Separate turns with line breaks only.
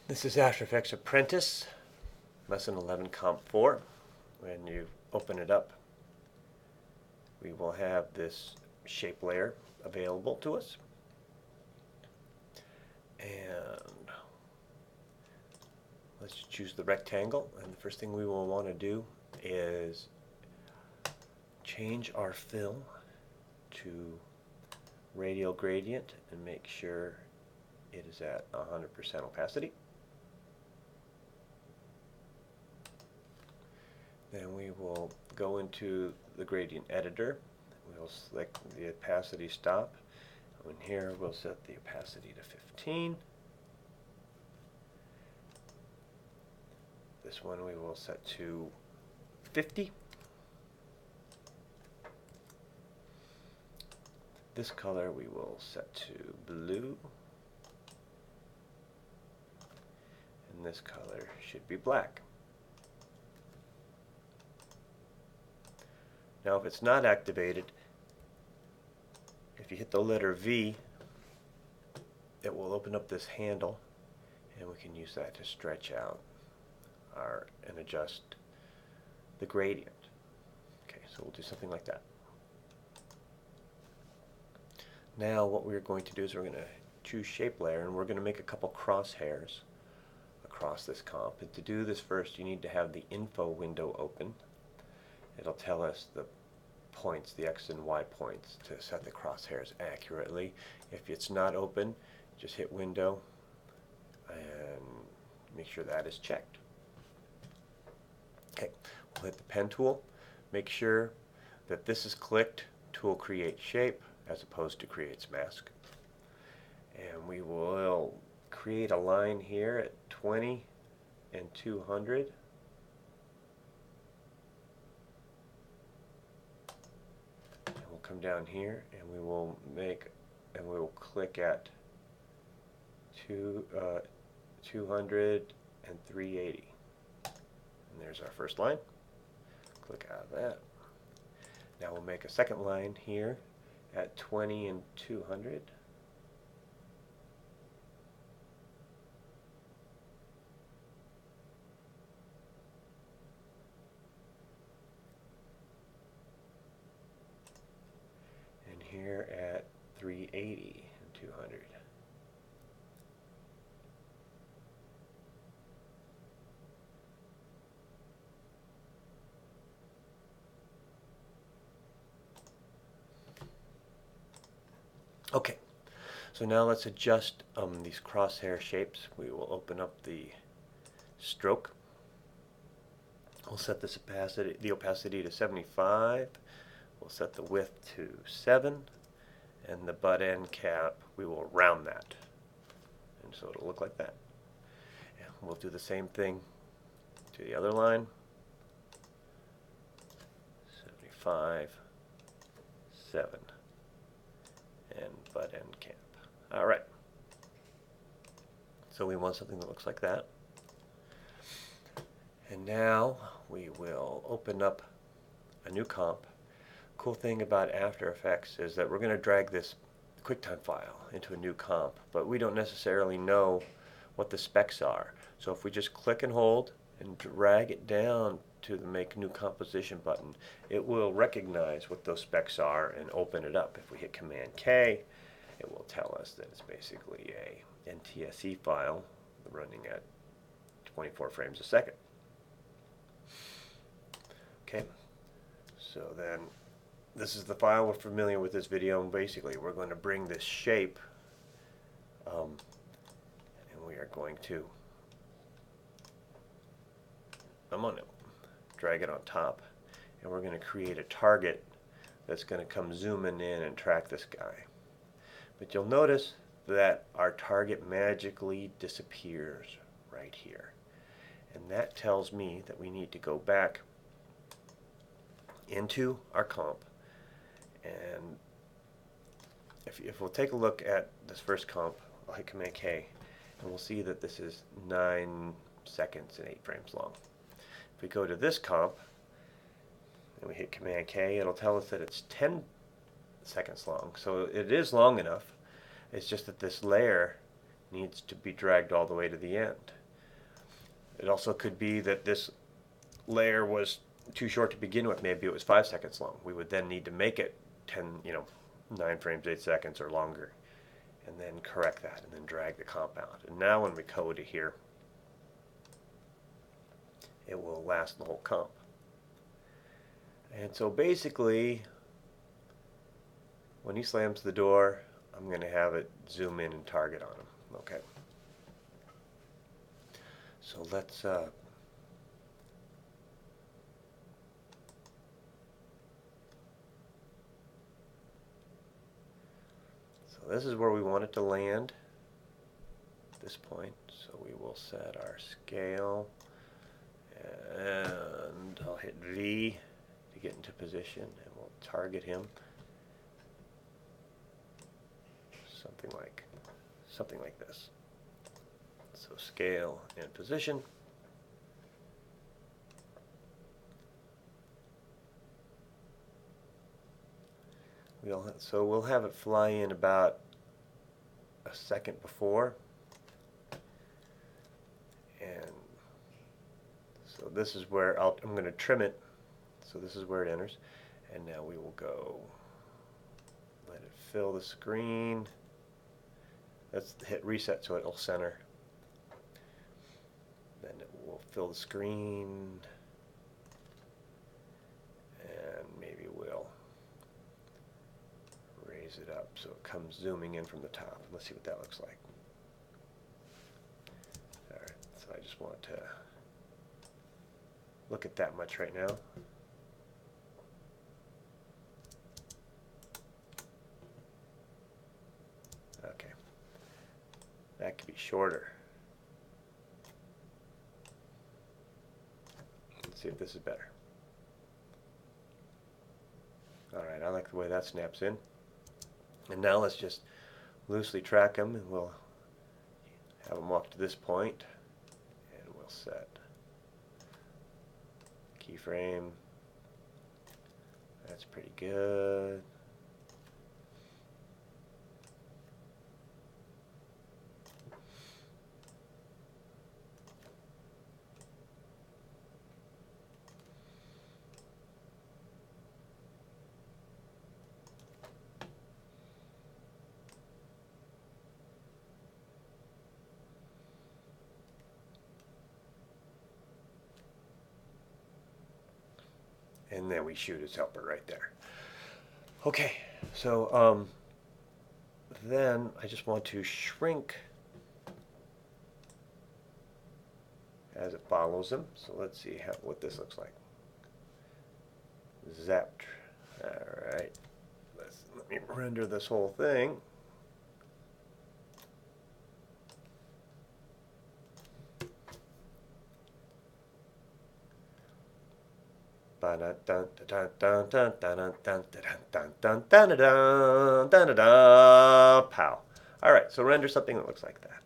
This is After Effects Apprentice, Lesson 11Comp04. When you open it up, we will have this shape layer available to us. And let's choose the rectangle. And the first thing we will want to do is change our fill to radial gradient and make sure it is at 100% opacity. Then we will go into the gradient editor. We'll select the opacity stop. In here we'll set the opacity to 15. This one we will set to 50. This color we will set to blue. And this color should be black. Now if it's not activated, if you hit the letter V, it will open up this handle, and we can use that to stretch out and adjust the gradient. Okay, so we'll do something like that. Now what we're going to do is we're going to choose shape layer, and we're going to make a couple crosshairs across this comp. And to do this first, you need to have the info window open. It'll tell us the points, the X and Y points, to set the crosshairs accurately. If it's not open, just hit window and make sure that is checked. Okay, we'll hit the pen tool. Make sure that this is clicked, tool create shape, as opposed to creates mask. And we will create a line here at 20 and 200. Come down here, and we will click at 200 and 380, and there's our first line. Click out of that. Now we'll make a second line here at 20 and 200. Here at 380 and 200. Okay, so now let's adjust these crosshair shapes. We will open up the stroke. We'll set this the opacity to 75. We'll set the width to 7, and the butt end cap, we will round that. And so it'll look like that. And we'll do the same thing to the other line. 75, 7, and butt end cap. All right. So we want something that looks like that. And now we will open up a new comp. Cool thing about After Effects is that we're going to drag this QuickTime file into a new comp, but we don't necessarily know what the specs are. So if we just click and hold and drag it down to the Make New Composition button, it will recognize what those specs are and open it up. If we hit Command K, it will tell us that it's basically a NTSC file running at 24 frames a second. Okay, so then this is the file. We're familiar with this video, and basically we're going to bring this shape and we are going to drag it on top, and we're going to create a target that's going to come zooming in and track this guy. But you'll notice that our target magically disappears right here, and that tells me that we need to go back into our comp. And if we'll take a look at this first comp, I'll hit Command K, and we'll see that this is 9 seconds and 8 frames long. If we go to this comp, and we hit Command K, it'll tell us that it's 10 seconds long. So it is long enough. It's just that this layer needs to be dragged all the way to the end. It also could be that this layer was too short to begin with. Maybe it was 5 seconds long. We would then need to make it 9 frames, 8 seconds or longer, and then correct that, and then drag the comp out. And now when we code it here, it will last the whole comp. And so basically, when he slams the door, I'm going to have it zoom in and target on him. Okay. So let's so this is where we want it to land at this point. So we will set our scale, and I'll hit V to get into position, and we'll target him something like this. So scale and position. So we'll have it fly in about a second before, and so this is where I'm going to trim it. So this is where it enters, and now we will go let it fill the screen. Let's hit reset so it'll center. Then it will fill the screen, and maybe we'll raise it up so it comes zooming in from the top. Let's see what that looks like. Alright, so I just want to look at that much right now. Okay. That could be shorter. Let's see if this is better. Alright, I like the way that snaps in. And now let's just loosely track them, and we'll have them walk to this point, and we'll set keyframe. That's pretty good. And then we shoot its helper right there. Okay, so then I just want to shrink as it follows him. So let's see what this looks like. Zapped. All right, let me render this whole thing. Pow. All right, so render something that looks like that.